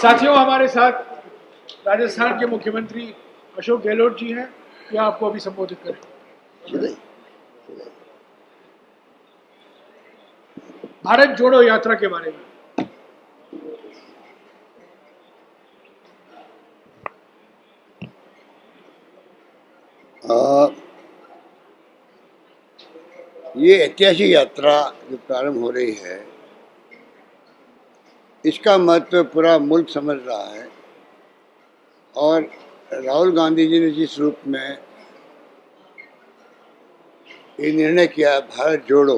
साथियों, हमारे साथ राजस्थान के मुख्यमंत्री अशोक गहलोत जी हैं। ये आपको अभी संबोधित करेंगे। भारत जोड़ो यात्रा के बारे में। ये ऐतिहासिक यात्रा जो प्रारंभ हो रही है, इसका महत्व पूरा मुल्क समझ रहा है। और राहुल गांधी जी ने जिस रूप में ये निर्णय किया, भारत जोड़ो,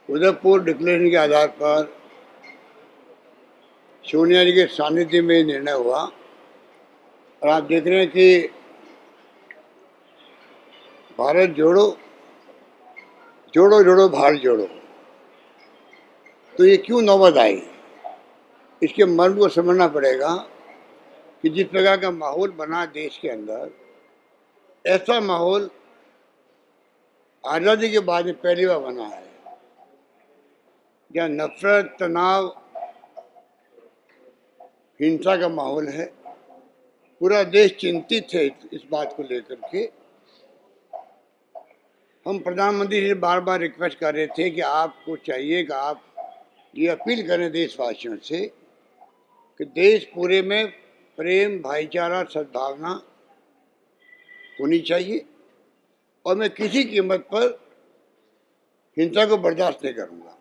उदयपुर डिक्लेरेशन के आधार पर सोनिया जी के सानिध्य में निर्णय हुआ। और आप देख रहे हैं कि भारत जोड़ो, जोड़ो जोड़ो भारत जोड़ो। तो ये क्यों नौबत आई, इसके मर्म को समझना पड़ेगा कि जिस प्रकार का माहौल बना देश के अंदर, ऐसा माहौल आज़ादी के बाद में पहली बार बना है, जहाँ नफरत, तनाव, हिंसा का माहौल है। पूरा देश चिंतित है इस बात को लेकर के। हम प्रधानमंत्री से बार बार रिक्वेस्ट कर रहे थे कि आपको चाहिए कि आप ये अपील करें देशवासियों से कि देश पूरे में प्रेम, भाईचारा, सद्भावना होनी चाहिए और मैं किसी कीमत पर हिंसा को बर्दाश्त नहीं करूंगा।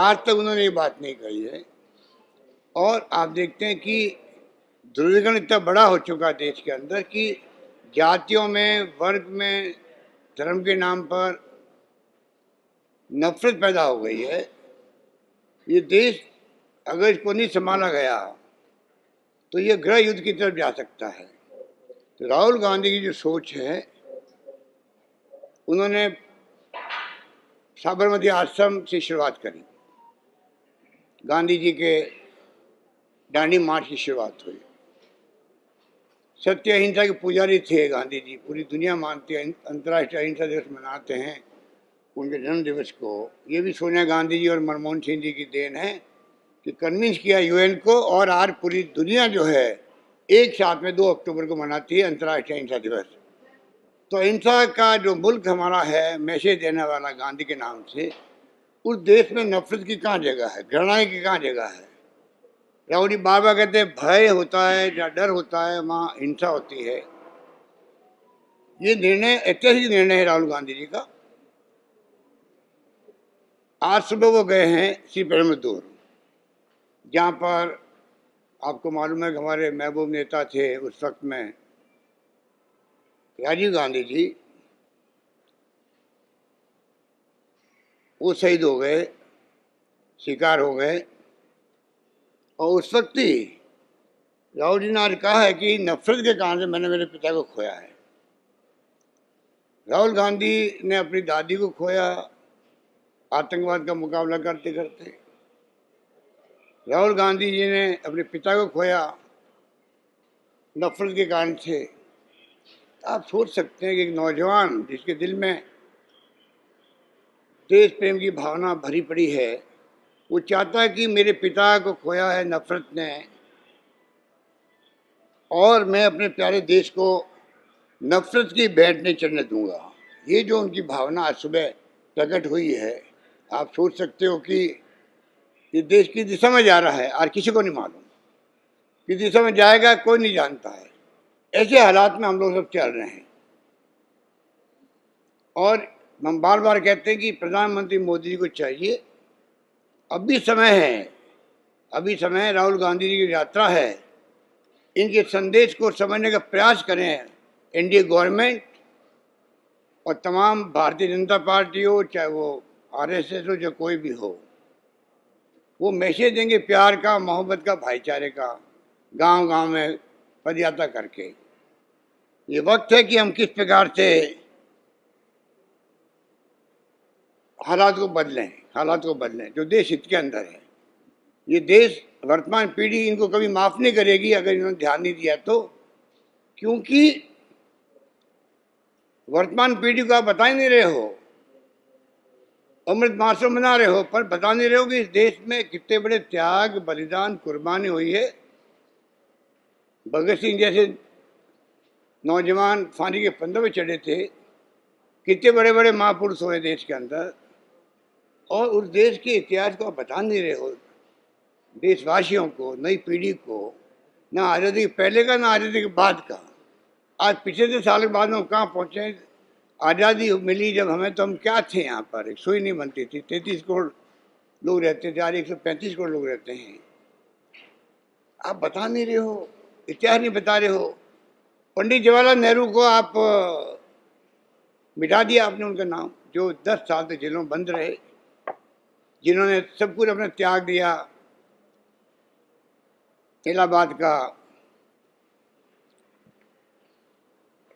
आज तक उन्होंने ये बात नहीं कही है। और आप देखते हैं कि ध्रुवीकरण इतना बड़ा हो चुका है देश के अंदर कि जातियों में, वर्ग में, धर्म के नाम पर नफरत पैदा हो गई है। ये देश अगर इसको नहीं संभाला गया तो ये गृह युद्ध की तरफ जा सकता है। तो राहुल गांधी की जो सोच है, उन्होंने साबरमती आश्रम से शुरुआत करी, गांधी जी के दांडी मार्च की शुरुआत हुई। सत्य अहिंसा के पुजारी थे गांधी जी, पूरी दुनिया मानती है, अंतर्राष्ट्रीय अहिंसा दिवस मनाते हैं उनके जन्म दिवस को। ये भी सोनिया गांधी जी और मनमोहन सिंह जी की देन है कि कन्विंस किया यूएन को, और आज पूरी दुनिया जो है एक साथ में 2 अक्टूबर को मनाती है अंतर्राष्ट्रीय अहिंसा दिवस। तो अहिंसा का जो मुल्क हमारा है, मैसेज देने वाला गांधी के नाम से, उस देश में नफरत की कहाँ जगह है, घृणा की कहाँ जगह है। राहुल जी बार बार कहते हैं भय होता है, जहाँ डर होता है वहाँ हिंसा होती है। ये निर्णय ऐतिहासिक निर्णय है राहुल गांधी जी का। आज सुबह वो गए हैं श्री पेरुम्बदूर, जहाँ पर आपको मालूम है कि हमारे महबूब नेता थे उस वक्त में राजीव गांधी जी, वो शहीद हो गए, शिकार हो गए। और उस वक्त ही राहुल जी ने आज कहा है कि नफरत के कारण से मैंने मेरे पिता को खोया है। राहुल गांधी ने अपनी दादी को खोया आतंकवाद का मुकाबला करते करते। राहुल गांधी जी ने अपने पिता को खोया नफरत के कारण से। आप सोच सकते हैं कि एक नौजवान जिसके दिल में देश प्रेम की भावना भरी पड़ी है, वो चाहता है कि मेरे पिता को खोया है नफरत ने, और मैं अपने प्यारे देश को नफरत की भेंट नहीं चढ़ने दूंगा। ये जो उनकी भावना आज सुबह प्रकट हुई है, आप सोच सकते हो कि ये देश की दिशा में जा रहा है। और किसी को नहीं मालूम किस दिशा में जाएगा, कोई नहीं जानता है। ऐसे हालात में हम लोग सब चल रहे हैं। और हम बार बार कहते हैं कि प्रधानमंत्री मोदी जी को चाहिए, अभी समय है, अभी समय है, राहुल गांधी जी की यात्रा है, इनके संदेश को समझने का प्रयास करें। एनडीए गवर्नमेंट और तमाम भारतीय जनता पार्टी हो, चाहे वो आरएसएस हो, चाहे कोई भी हो, वो मैसेज देंगे प्यार का, मोहब्बत का, भाईचारे का, गांव गांव में पदयात्रा करके। ये वक्त है कि हम किस प्रकार से हालात को बदलें जो देश हित के अंदर है। ये देश, वर्तमान पीढ़ी इनको कभी माफ नहीं करेगी अगर इन्होंने ध्यान नहीं दिया तो। क्योंकि वर्तमान पीढ़ी को आप बता ही नहीं रहे हो अमृत महोत्सव मना रहे हो, पर बता नहीं रहे हो कि इस देश में कितने बड़े त्याग, बलिदान, कुर्बानी हुई है। भगत सिंह जैसे नौजवान फांसी के फंदों में चढ़े थे, कितने बड़े बड़े महापुरुष हुए देश के अंदर, और उस देश के इतिहास को आप बता नहीं रहे हो देशवासियों को, नई पीढ़ी को, ना आज़ादी के पहले का ना आज़ादी के बाद का। आज पिछले 10 साल के बाद हम कहाँ पहुँचे। आज़ादी मिली जब हमें, तो हम क्या थे यहाँ पर, एक सुई नहीं बनती थी, 33 करोड़ लोग रहते थे, आज 135 करोड़ लोग रहते हैं। आप बता नहीं रहे हो, इतिहास नहीं बता रहे हो। पंडित जवाहरलाल नेहरू को आप मिटा दिया आपने, उनका नाम, जो 10 साल तक जेलों में बंद रहे, जिन्होंने सब कुछ अपना त्याग दिया। इलाहाबाद का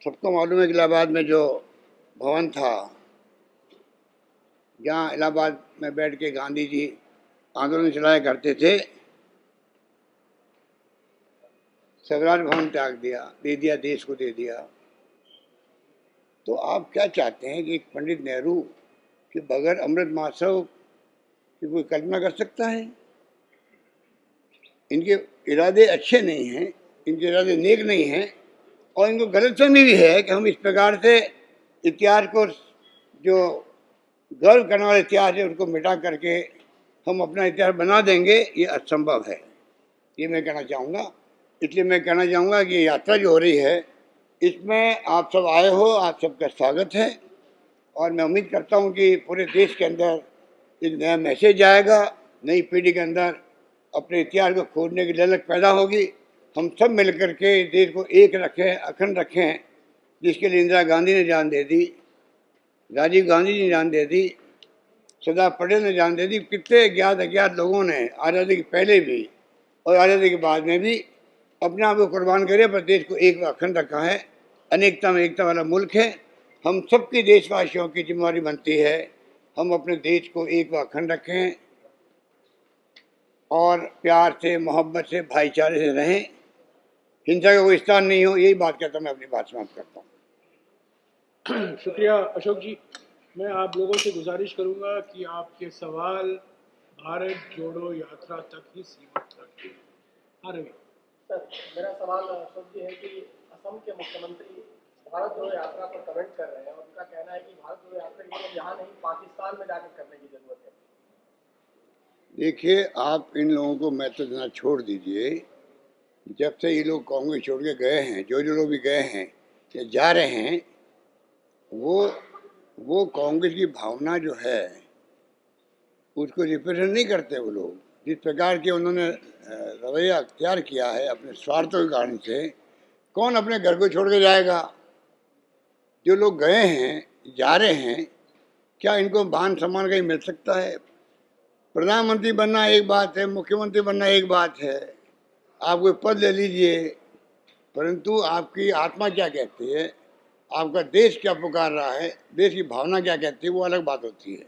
सबको मालूम है कि इलाहाबाद में जो भवन था, जहाँ इलाहाबाद में बैठ के गांधी जी आंदोलन चलाया करते थे, स्वराज भवन त्याग दिया, दे दिया, देश को दे दिया। तो आप क्या चाहते हैं कि एक पंडित नेहरू के बगैर अमृत महोत्सव की कोई कल्पना कर सकता है? इनके इरादे अच्छे नहीं हैं, इनके इरादे नेक नहीं हैं, और इनको गलतफहमी भी है कि हम इस प्रकार से इतिहास को, जो गर्व करने वाला इतिहास है, उसको मिटा करके हम अपना इतिहास बना देंगे। ये असंभव है, ये मैं कहना चाहूँगा। इसलिए मैं कहना चाहूँगा कि ये यात्रा जो हो रही है, इसमें आप सब आए हो, आप सबका स्वागत है, और मैं उम्मीद करता हूँ कि पूरे देश के अंदर एक नया मैसेज आएगा, नई पीढ़ी के अंदर अपने इतिहास को खोजने की ललक पैदा होगी। हम सब मिल करके देश को एक रखें, अखंड रखें, जिसके लिए इंदिरा गांधी ने जान दे दी, राजीव गांधी ने जान दे दी, सरदार पटेल ने जान दे दी। कितने अज्ञात अज्ञात लोगों ने आज़ादी के पहले भी और आज़ादी के बाद में भी अपने आप को कुर्बान करे, पर देश को एक अखंड रखा है। अनेकता में एकता वाला मुल्क है। हम सबकी देशवासियों की जिम्मेदारी बनती है, हम अपने देश को एक अखंड रखें और प्यार से, मोहब्बत से, भाईचारे से रहें, हिंसा का कोई स्थान नहीं हो। यही बात कहता मैं अपनी बात समाप्त करता हूँ। शुक्रिया अशोक जी। मैं आप लोगों से गुजारिश करूंगा कि आपके सवाल भारत जोड़ो यात्रा तक ही सीमित रखें। हाँ रवि सर, मेरा सवाल अशोक जी है कि असम के मुख्यमंत्री भारत जोड़ो यात्रा पर कमेंट कर रहे हैं, और उनका कहना है कि भारत जोड़ो यात्रा की मतलब यहाँ नहीं, पाकिस्तान में जाकर करने की जरूरत है। देखिए, आप इन लोगों को महत्व देना छोड़ दीजिए। जब से ये लोग कांग्रेस छोड़ के गए हैं, जो लोग भी गए हैं या जा रहे हैं, वो कांग्रेस की भावना जो है उसको रिप्रेजेंट नहीं करते। वो लोग जिस प्रकार के उन्होंने रवैया अख्तियार किया है अपने स्वार्थों के कारण से, कौन अपने घर को छोड़ के जाएगा? जो लोग गए हैं, जा रहे हैं, क्या इनको मान सम्मान कहीं मिल सकता है? प्रधानमंत्री बनना एक बात है, मुख्यमंत्री बनना एक बात है, आप कोई पद ले लीजिए, परंतु आपकी आत्मा क्या कहती है, आपका देश क्या पुकार रहा है, देश की भावना क्या कहती है, वो अलग बात होती है।